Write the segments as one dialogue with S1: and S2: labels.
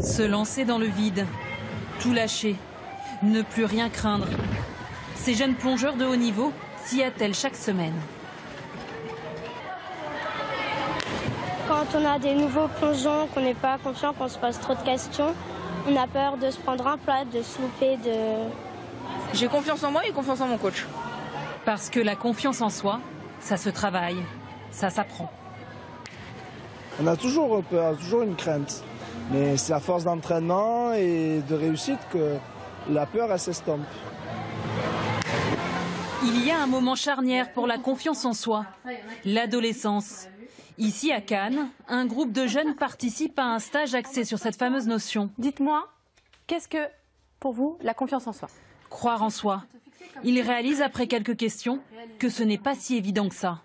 S1: Se lancer dans le vide, tout lâcher, ne plus rien craindre. Ces jeunes plongeurs de haut niveau s'y attellent chaque semaine.
S2: Quand on a des nouveaux plongeons, qu'on n'est pas confiant, qu'on se pose trop de questions, on a peur de se prendre un plat, de se louper,
S3: J'ai confiance en moi et confiance en mon coach.
S1: Parce que la confiance en soi, ça se travaille, ça s'apprend.
S4: On a toujours peur, toujours une crainte. Mais c'est à force d'entraînement et de réussite que la peur, elle s'estompe.
S1: Il y a un moment charnière pour la confiance en soi, l'adolescence. Ici à Cannes, un groupe de jeunes participe à un stage axé sur cette fameuse notion.
S5: Dites-moi, qu'est-ce que, pour vous, la confiance en soi?
S1: Croire en soi. Ils réalisent après quelques questions que ce n'est pas si évident que ça.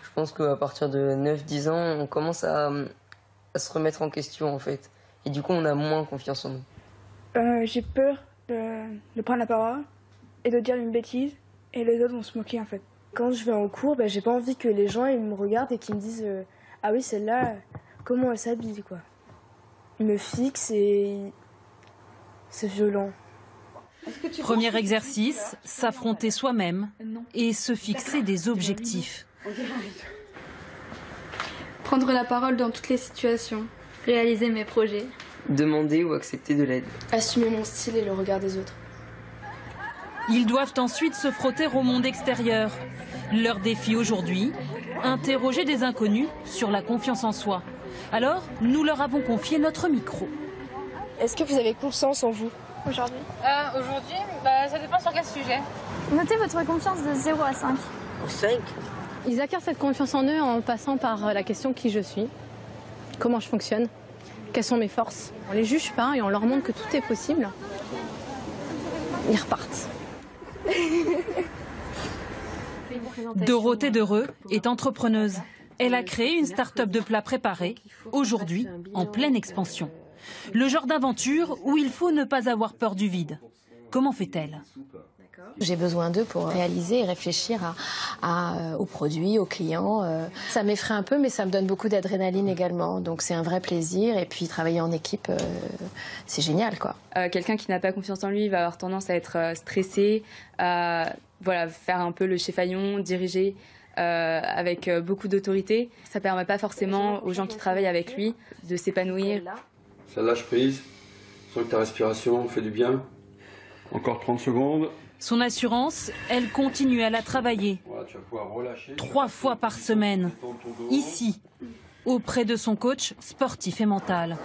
S6: Je pense qu'à partir de 9-10 ans, on commence à se remettre en question en fait. Et du coup, on a moins confiance en nous.
S7: J'ai peur de prendre la parole et de dire une bêtise et les autres vont se moquer en fait.
S8: Quand je vais en cours, j'ai pas envie que les gens ils me regardent et qu'ils me disent ah oui celle-là, comment elle s'habille quoi. Ils me fixent et c'est violent.
S1: Premier exercice, s'affronter soi-même et se fixer des objectifs.
S9: Prendre la parole dans toutes les situations, réaliser mes projets.
S6: Demander ou accepter de l'aide.
S8: Assumer mon style et le regard des autres.
S1: Ils doivent ensuite se frotter au monde extérieur. Leur défi aujourd'hui, interroger des inconnus sur la confiance en soi. Alors, nous leur avons confié notre micro.
S8: Est-ce que vous avez confiance en vous
S9: Aujourd'hui
S3: Aujourd'hui, ça dépend sur quel sujet.
S9: Notez votre confiance de 0 à 5.
S6: 5.
S5: Ils acquièrent cette confiance en eux en passant par la question qui je suis, comment je fonctionne, quelles sont mes forces. On les juge pas et on leur montre que tout est possible. Ils repartent.
S1: Dorothée Dereux est entrepreneuse. Elle a créé une start-up de plats préparés, aujourd'hui en pleine expansion. Le genre d'aventure où il faut ne pas avoir peur du vide. Comment fait-elle ?
S10: J'ai besoin d'eux pour réaliser et réfléchir aux produits, aux clients. Ça m'effraie un peu, mais ça me donne beaucoup d'adrénaline également. Donc c'est un vrai plaisir. Et puis travailler en équipe, c'est génial, quoi.
S11: Quelqu'un qui n'a pas confiance en lui va avoir tendance à être stressé, à faire un peu le chef-faillon, diriger avec beaucoup d'autorité. Ça ne permet pas forcément aux gens qui travaillent avec lui de s'épanouir.
S12: Ça lâche prise, sens que ta respiration fait du bien. Encore 30 secondes.
S1: Son assurance, elle continue à la travailler.
S12: Voilà, tu vas pouvoir relâcher.
S1: 3 fois par semaine, ici, auprès de son coach sportif et mental.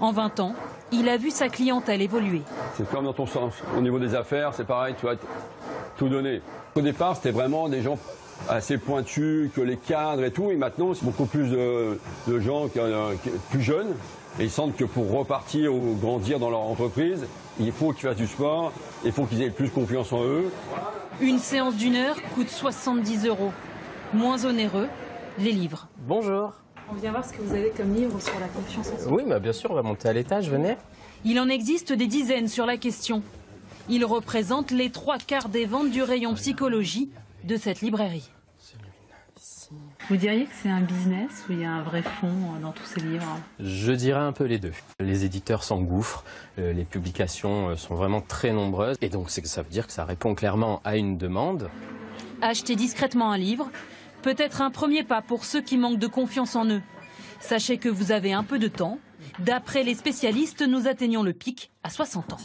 S1: En 20 ans, il a vu sa clientèle évoluer.
S12: C'est comme dans ton sens. Au niveau des affaires, c'est pareil, tu vas tout donner. Au départ, c'était vraiment des gens assez pointus, que les cadres et tout. Et maintenant, c'est beaucoup plus de gens plus jeunes. Et ils sentent que pour repartir ou grandir dans leur entreprise, il faut qu'ils fassent du sport, il faut qu'ils aient plus confiance en eux.
S1: Une séance d'1 heure coûte 70 €. Moins onéreux, les livres.
S13: Bonjour.
S5: On vient voir ce que vous avez comme livre sur la confiance en soi.
S13: Oui, bien sûr, on va monter à l'étage, venez.
S1: Il en existe des dizaines sur la question. Il représente les 3/4 des ventes du rayon psychologie de cette librairie.
S5: Vous diriez que c'est un business ou il y a un vrai fond dans tous ces livres?
S13: Je dirais un peu les deux. Les éditeurs s'engouffrent, les publications sont vraiment très nombreuses et donc ça veut dire que ça répond clairement à une demande.
S1: Acheter discrètement un livre peut être un premier pas pour ceux qui manquent de confiance en eux. Sachez que vous avez un peu de temps. D'après les spécialistes, nous atteignons le pic à 60 ans.